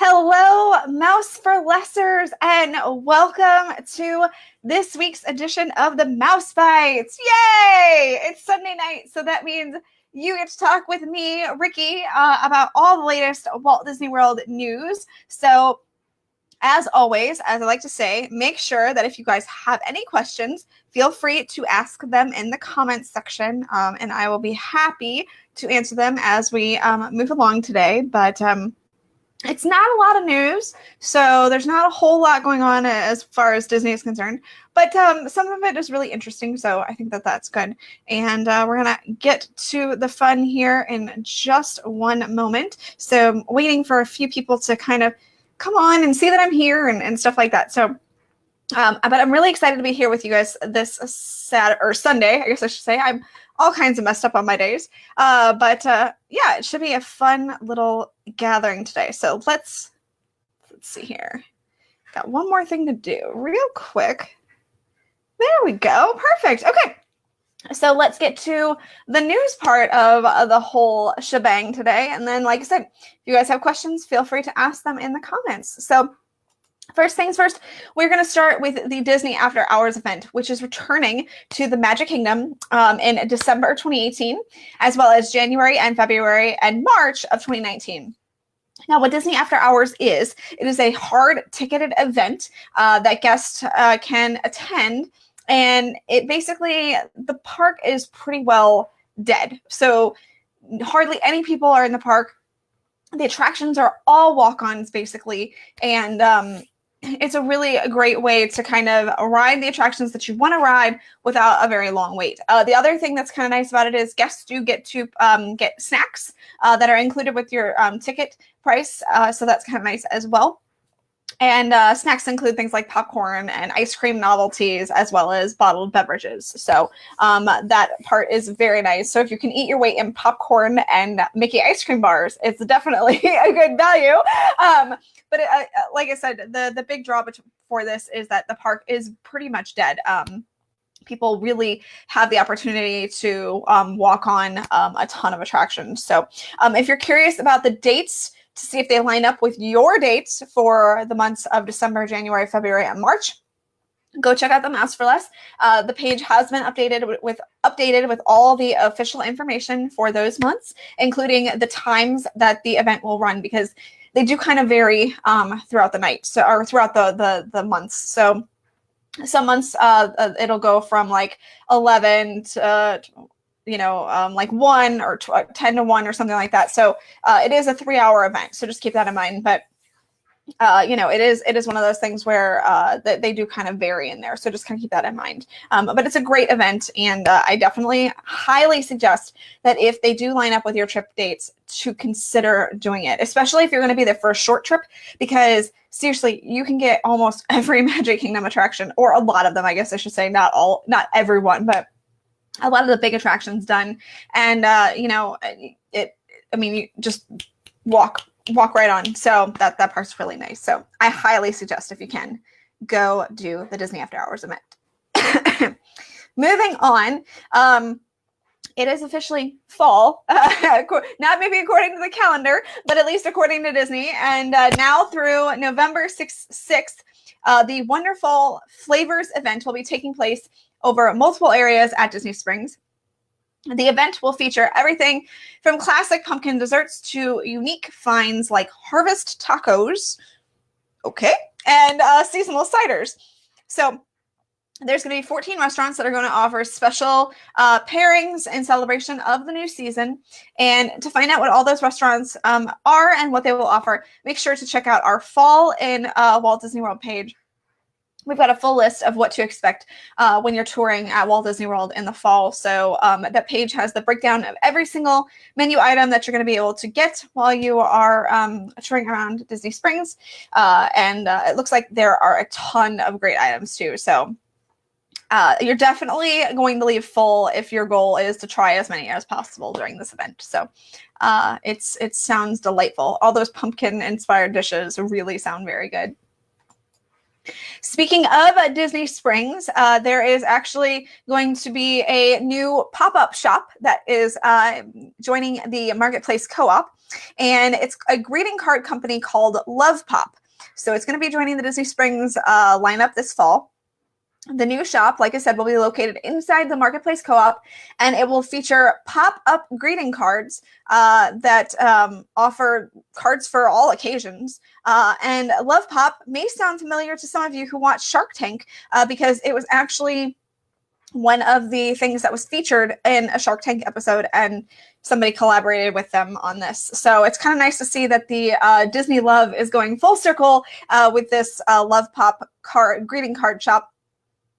Hello, Mouse for Lessers, and welcome to this week's edition of the Mouse Bites. Yay! It's Sunday night, so that means you get to talk with me, Ricky, about all the latest Walt Disney World news. So, as always, as I like to say, make sure that if you guys have any questions, feel free to ask them in the comments section, and I will be happy to answer them as we move along today. But it's not a lot of news, so there's not a whole lot going on as far as Disney is concerned, but some of it is really interesting, so I think that that's good. And we're going to get to the fun here in just one moment. So I'm waiting for a few people to kind of come on and see that I'm here and stuff like that. So, but I'm really excited to be here with you guys this Sunday, I guess I should say. I'm all kinds of messed up on my days. But yeah, it should be a fun little gathering today. So let's see here. Got one more thing to do real quick. There we go. Perfect. Okay. So let's get to the news part of the whole shebang today. And then, like I said, if you guys have questions, feel free to ask them in the comments. So first things first, we're going to start with the Disney After Hours event, which is returning to the Magic Kingdom in December 2018, as well as January and February and March of 2019. Now, what Disney After Hours is, it is a hard-ticketed event that guests can attend, and it basically, the park is pretty well dead. So hardly any people are in the park. The attractions are all walk-ons, basically, and it's a really great way to kind of ride the attractions that you want to ride without a very long wait. The other thing that's kind of nice about it is guests do get to get snacks that are included with your ticket price, so that's kind of nice as well. And snacks include things like popcorn and ice cream novelties, as well as bottled beverages. So that part is very nice. So if you can eat your weight in popcorn and Mickey ice cream bars, it's definitely a good value. But like I said, the big draw for this is that the park is pretty much dead. People really have the opportunity to walk on a ton of attractions. So if you're curious about the dates, to see if they line up with your dates for the months of December, January, February, and March, go check out the Mouse for Less. The page has been updated with all the official information for those months, including the times that the event will run, because they do kind of vary throughout the night, or throughout the months. So some months it'll go from like 11 to like 1 or 10 to 1 or something like that. So it is a 3-hour event. So just keep that in mind. But it is one of those things where they do kind of vary in there. So just kind of keep that in mind. But it's a great event, and I definitely highly suggest that if they do line up with your trip dates, to consider doing it, especially if you're going to be there for a short trip, because seriously, you can get almost every Magic Kingdom attraction, or a lot of them, I guess I should say, not everyone, but a lot of the big attractions done. And you just walk right on. So that part's really nice. So I highly suggest, if you can, go do the Disney After Hours event. Moving on, it is officially fall, not maybe according to the calendar, but at least according to Disney. And now through November 6th, the Wonderful Flavors event will be taking place over multiple areas at Disney Springs. The event will feature everything from classic pumpkin desserts to unique finds like harvest tacos, and seasonal ciders. So there's going to be 14 restaurants that are going to offer special pairings in celebration of the new season. And to find out what all those restaurants are and what they will offer, make sure to check out our Fall in Walt Disney World page. We've got a full list of what to expect when you're touring at Walt Disney World in the fall. So that page has the breakdown of every single menu item that you're going to be able to get while you are touring around Disney Springs. And it looks like there are a ton of great items too. So you're definitely going to leave full if your goal is to try as many as possible during this event. So it sounds delightful. All those pumpkin-inspired dishes really sound very good. Speaking of Disney Springs, there is actually going to be a new pop-up shop that is joining the Marketplace Co-op, and it's a greeting card company called Love Pop. So it's going to be joining the Disney Springs lineup this fall. The new shop, like I said, will be located inside the Marketplace Co-op, and it will feature pop-up greeting cards that offer cards for all occasions. And Love Pop may sound familiar to some of you who watch Shark Tank because it was actually one of the things that was featured in a Shark Tank episode, and somebody collaborated with them on this. So it's kind of nice to see that the Disney love is going full circle with this Love Pop greeting card shop.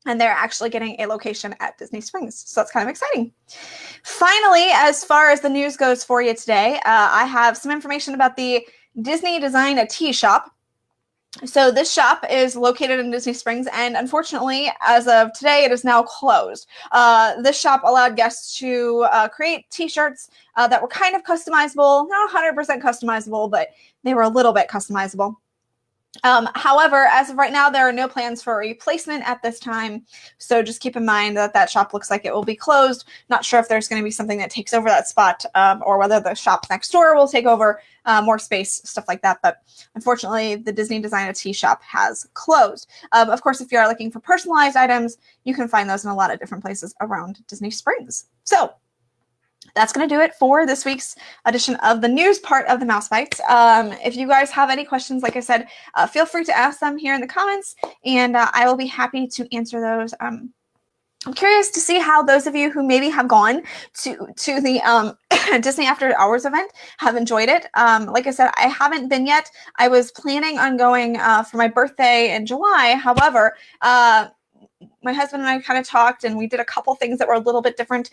And they're actually getting a location at Disney Springs. So that's kind of exciting. Finally, as far as the news goes for you today, I have some information about the Disney Design a Tea Shop. So this shop is located in Disney Springs, and unfortunately, as of today, it is now closed. This shop allowed guests to create t-shirts that were kind of customizable, not 100% customizable, but they were a little bit customizable. However, as of right now, there are no plans for a replacement at this time. So just keep in mind that that shop looks like it will be closed. Not sure if there's going to be something that takes over that spot or whether the shop next door will take over more space, stuff like that. But unfortunately, the Disney Design a Tea Shop has closed. Of course, if you are looking for personalized items, you can find those in a lot of different places around Disney Springs. So that's going to do it for this week's edition of the news part of the Mouse Bites. If you guys have any questions, like I said, feel free to ask them here in the comments, and I will be happy to answer those. I'm curious to see how those of you who maybe have gone to the Disney After Hours event have enjoyed it. Like I said, I haven't been yet. I was planning on going for my birthday in July. However, my husband and I kind of talked, and we did a couple things that were a little bit different.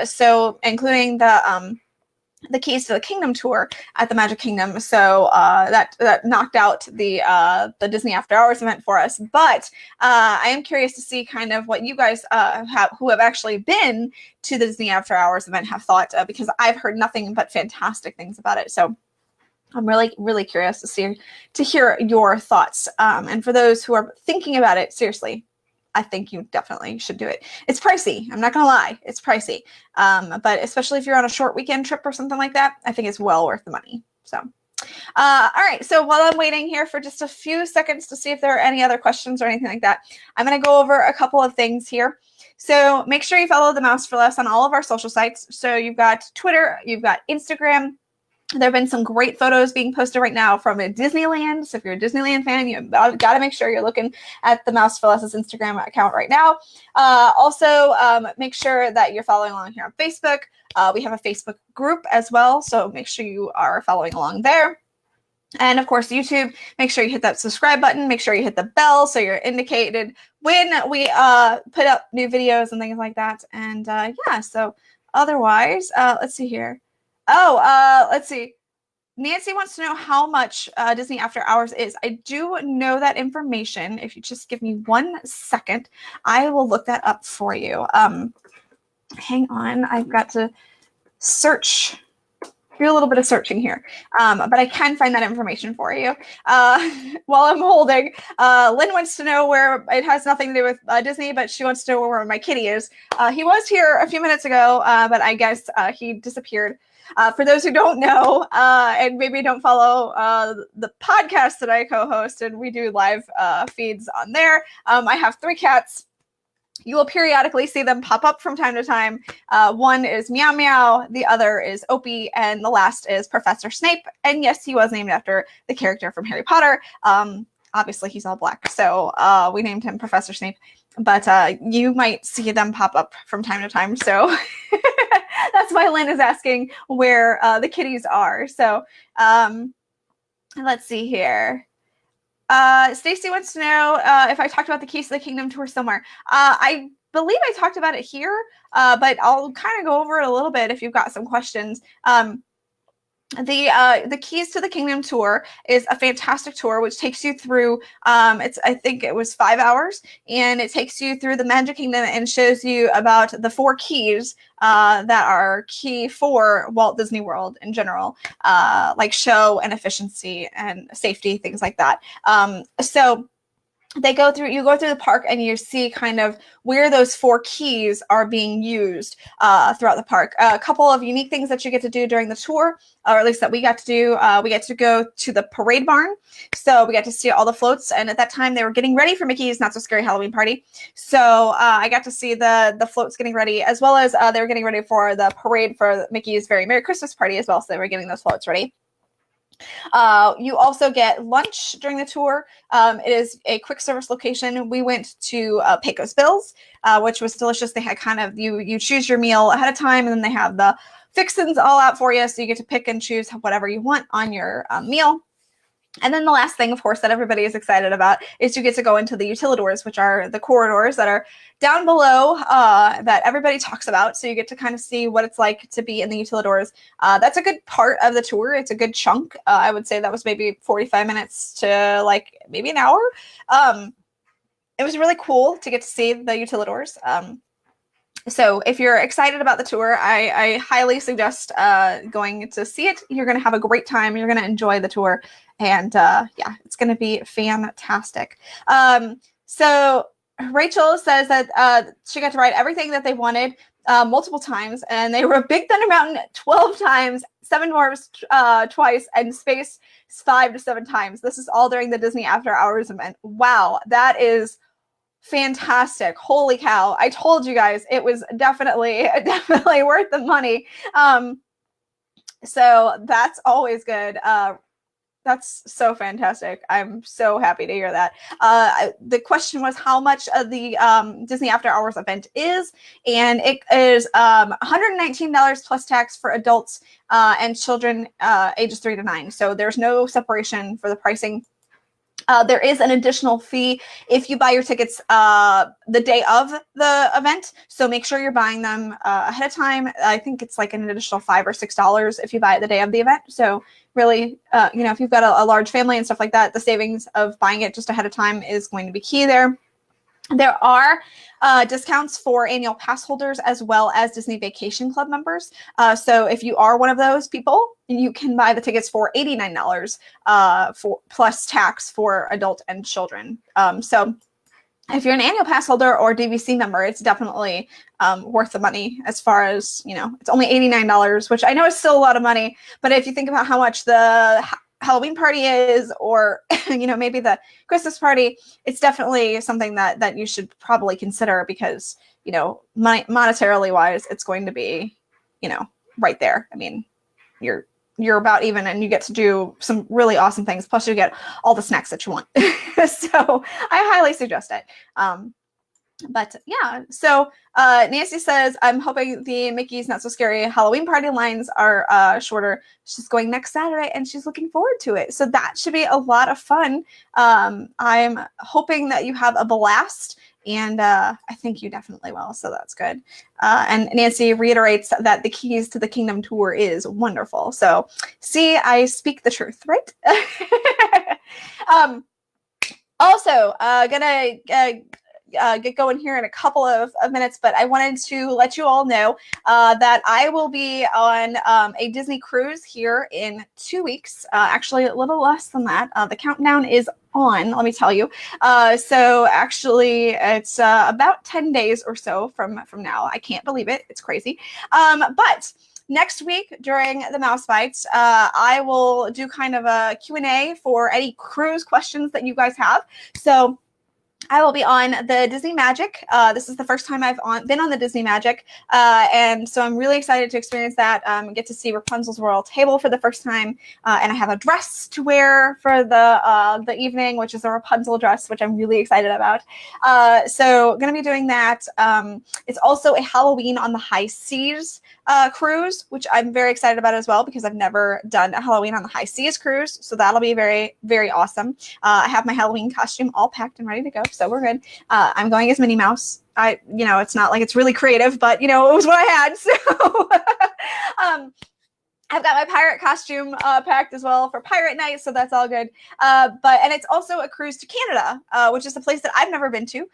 So including the Keys to the Kingdom tour at the Magic Kingdom. So that knocked out the Disney After Hours event for us. But I am curious to see kind of what you guys who have actually been to the Disney After Hours event have thought, because I've heard nothing but fantastic things about it. So I'm really, really curious to hear your thoughts. And for those who are thinking about it, seriously, I think you definitely should do it. It's pricey. I'm not going to lie. It's pricey. But especially if you're on a short weekend trip or something like that, I think it's well worth the money. So, all right. So while I'm waiting here for just a few seconds to see if there are any other questions or anything like that, I'm going to go over a couple of things here. So make sure you follow the Mouse for Less on all of our social sites. So you've got Twitter, you've got Instagram. There have been some great photos being posted right now from Disneyland. So if you're a Disneyland fan, you've got to make sure you're looking at the Mouse for Less's Instagram account right now. Also, make sure that you're following along here on Facebook. We have a Facebook group as well, so make sure you are following along there. And of course, YouTube, make sure you hit that subscribe button. Make sure you hit the bell so you're indicated when we put up new videos and things like that. And yeah, so otherwise, let's see here. Let's see. Nancy wants to know how much Disney After Hours is. I do know that information. If you just give me 1 second, I will look that up for you. Hang on. I've got to search. Do a little bit of searching here. But I can find that information for you. While I'm holding, Lynn wants to know where, it has nothing to do with Disney, but she wants to know where my kitty is. He was here a few minutes ago, but I guess he disappeared. For those who don't know, and maybe don't follow the podcast that I co-hosted, we do live feeds on there. I have 3 cats. You will periodically see them pop up from time to time. One is Meow Meow, the other is Opie, and the last is Professor Snape. And yes, he was named after the character from Harry Potter. Obviously, he's all black, so we named him Professor Snape. But you might see them pop up from time to time. So that's why Lynn is asking where the kitties are. So let's see here. Stacy wants to know if I talked about the Keys to the Kingdom tour somewhere. I believe I talked about it here, but I'll kind of go over it a little bit if you've got some questions. The Keys to the Kingdom tour is a fantastic tour, which takes you through, I think it was 5 hours, and it takes you through the Magic Kingdom and shows you about the 4 keys that are key for Walt Disney World in general, like show and efficiency and safety, things like that. So you go through the park and you see kind of where those 4 keys are being used throughout the park. A couple of unique things that you get to do during the tour, or at least that we got to do. We get to go to the parade barn. So we got to see all the floats. And at that time, they were getting ready for Mickey's Not So Scary Halloween Party. So I got to see the floats getting ready, as well as they were getting ready for the parade for Mickey's Very Merry Christmas Party as well. So they were getting those floats ready. You also get lunch during the tour. It is a quick service location. We went to Pecos Bill's, which was delicious. They had kind of, you choose your meal ahead of time, and then they have the fixins all out for you. So you get to pick and choose whatever you want on your meal. And then the last thing, of course, that everybody is excited about is you get to go into the utilidors, which are the corridors that are down below that everybody talks about. So you get to kind of see what it's like to be in the utilidors. That's a good part of the tour. It's a good chunk. I would say that was maybe 45 minutes to like maybe an hour. It was really cool to get to see the utilidors. So if you're excited about the tour, I highly suggest going to see it. You're going to have a great time. You're going to enjoy the tour. And yeah, it's going to be fantastic. So Rachel says that she got to ride everything that they wanted multiple times. And they were Big Thunder Mountain 12 times, Seven Dwarfs twice, and Space 5 to 7 times. This is all during the Disney After Hours event. Wow, that is fantastic. Holy cow. I told you guys it was definitely worth the money. So that's always good. That's so fantastic. I'm so happy to hear that. The question was how much of the Disney After Hours event is, and it is $119 plus tax for adults and children ages 3 to 9. So there's no separation for the pricing. There is an additional fee if you buy your tickets the day of the event. So make sure you're buying them ahead of time. I think it's like an additional $5 or $6 if you buy it the day of the event. So really, if you've got a large family and stuff like that, the savings of buying it just ahead of time is going to be key there. There are discounts for annual pass holders as well as Disney Vacation Club members. So if you are one of those people, you can buy the tickets for $89 for plus tax for adult and children. So if you're an annual pass holder or DVC member, it's definitely worth the money as far as, it's only $89, which I know is still a lot of money. But if you think about how much the Halloween party is, or maybe the Christmas party, it's definitely something that you should probably consider because monetarily wise, it's going to be right there. I mean, you're about even, and you get to do some really awesome things. Plus, you get all the snacks that you want. So I highly suggest it. But yeah, so Nancy says, I'm hoping the Mickey's Not So Scary Halloween Party lines are shorter. She's going next Saturday and she's looking forward to it. So that should be a lot of fun. I'm hoping that you have a blast, and I think you definitely will. So that's good. And Nancy reiterates that the Keys to the Kingdom tour is wonderful. So see, I speak the truth, right? Also, gonna get going here in a couple of minutes, but I wanted to let you all know that I will be on a Disney cruise here in 2 weeks. Actually, a little less than that. The countdown is on, let me tell you. So actually, it's about 10 days or so from now. I can't believe it. It's crazy. But next week during the Mouse Bites, I will do kind of a Q&A for any cruise questions that you guys have. So I will be on the Disney Magic. This is the first time I've been on the Disney Magic. And so I'm really excited to experience that, get to see Rapunzel's Royal Table for the first time. And I have a dress to wear for the evening, which is a Rapunzel dress, which I'm really excited about. So going to be doing that. It's also a Halloween on the High Seas cruise, which I'm very excited about as well, because I've never done a Halloween on the High Seas cruise. So that'll be very, very awesome. I have my Halloween costume all packed and ready to go. So we're good. I'm going as Minnie Mouse. It's not like it's really creative, but it was what I had. So I've got my pirate costume packed as well for pirate night, so that's all good. And it's also a cruise to Canada, which is a place that I've never been to.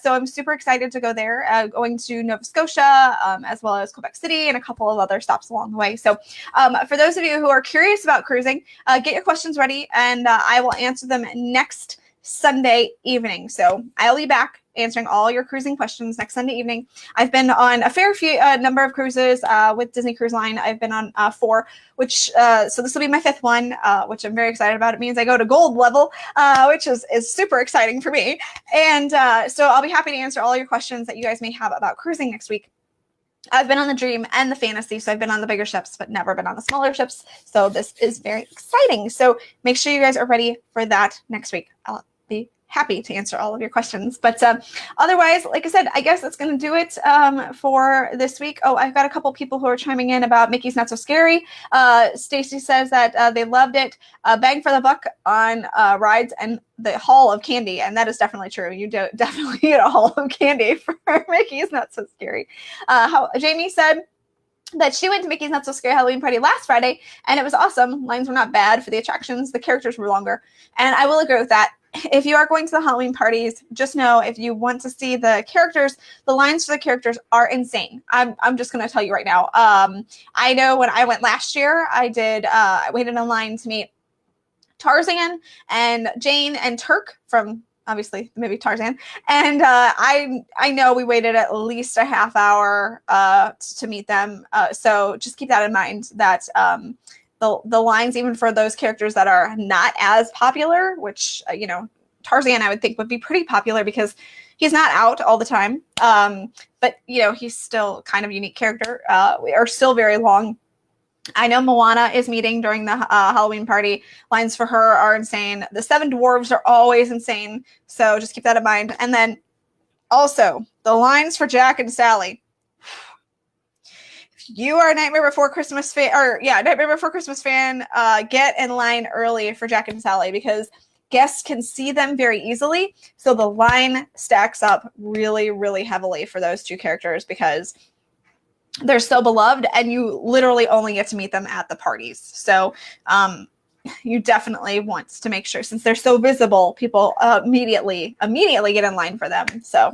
So I'm super excited to go there, going to Nova Scotia, as well as Quebec City and a couple of other stops along the way. So for those of you who are curious about cruising, get your questions ready, and I will answer them next Sunday evening. So I'll be back answering all your cruising questions next Sunday evening. I've been on a fair few number of cruises with Disney Cruise Line. I've been on 4, which so this will be my 5th one, which I'm very excited about. It means I go to gold level, which is super exciting for me. And so I'll be happy to answer all your questions that you guys may have about cruising next week. I've been on the Dream and the Fantasy, so I've been on the bigger ships, but never been on the smaller ships. So this is very exciting. So make sure you guys are ready for that next week. I'll be happy to answer all of your questions. But otherwise, like I said, I guess that's going to do it for this week. Oh, I've got a couple people who are chiming in about Mickey's Not So Scary. Stacy says that they loved it. Bang for the buck on rides and the haul of candy. And that is definitely true. You do definitely get a haul of candy for Mickey's Not So Scary. Jamie said that she went to Mickey's Not So Scary Halloween Party last Friday, and it was awesome. Lines were not bad for the attractions. The characters were longer. And I will agree with that. If you are going to the Halloween parties, just know if you want to see the characters, the lines for the characters are insane. I'm just going to tell you right now. I know when I went last year, I waited in line to meet Tarzan and Jane and Turk from obviously the movie Tarzan. And I know we waited at least a half hour to meet them. So just keep that in mind that the lines, even for those characters that are not as popular, which, Tarzan, I would think would be pretty popular because he's not out all the time. But, he's still kind of a unique character. We are still very long. I know Moana is meeting during the Halloween party. Lines for her are insane. The 7 dwarves are always insane. So just keep that in mind. And then also the lines for Jack and Sally. You are a Nightmare Before Christmas fan, Nightmare Before Christmas fan, get in line early for Jack and Sally because guests can see them very easily. So the line stacks up really, really heavily for those 2 characters because they're so beloved and you literally only get to meet them at the parties. So you definitely want to make sure, since they're so visible, people immediately get in line for them. So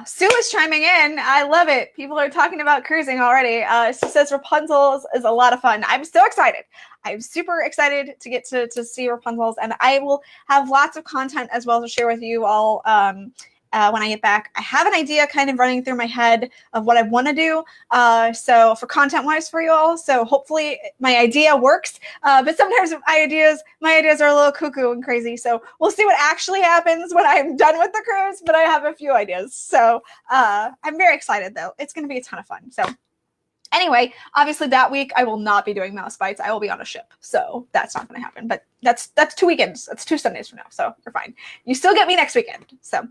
Sue is chiming in. I love it. People are talking about cruising already. Sue says Rapunzel is a lot of fun. I'm so excited. I'm super excited to get to see Rapunzel, and I will have lots of content as well to share with you all when I get back. I have an idea kind of running through my head of what I want to do. So for content-wise for you all. So hopefully my idea works. But sometimes my ideas are a little cuckoo and crazy. So we'll see what actually happens when I'm done with the cruise. But I have a few ideas. So I'm very excited though. It's going to be a ton of fun. So anyway, obviously that week I will not be doing Mouse Bites. I will be on a ship. So that's not going to happen. But that's 2 weekends. That's 2 Sundays from now. So you're fine. You still get me next weekend. So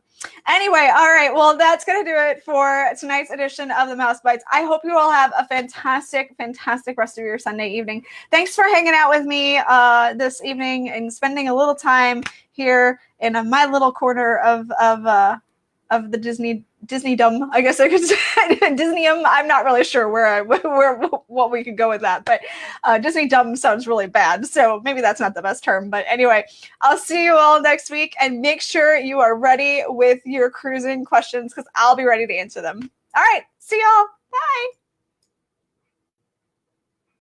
anyway, all right. Well, that's going to do it for tonight's edition of the Mouse Bites. I hope you all have a fantastic, fantastic rest of your Sunday evening. Thanks for hanging out with me this evening and spending a little time here in my little corner of the Disneydom, I guess I could say. Disneyum. I'm not really sure what we could go with that, but Disneydom sounds really bad, so maybe that's not the best term. But anyway, I'll see you all next week, and make sure you are ready with your cruising questions because I'll be ready to answer them. All right, see y'all. Bye.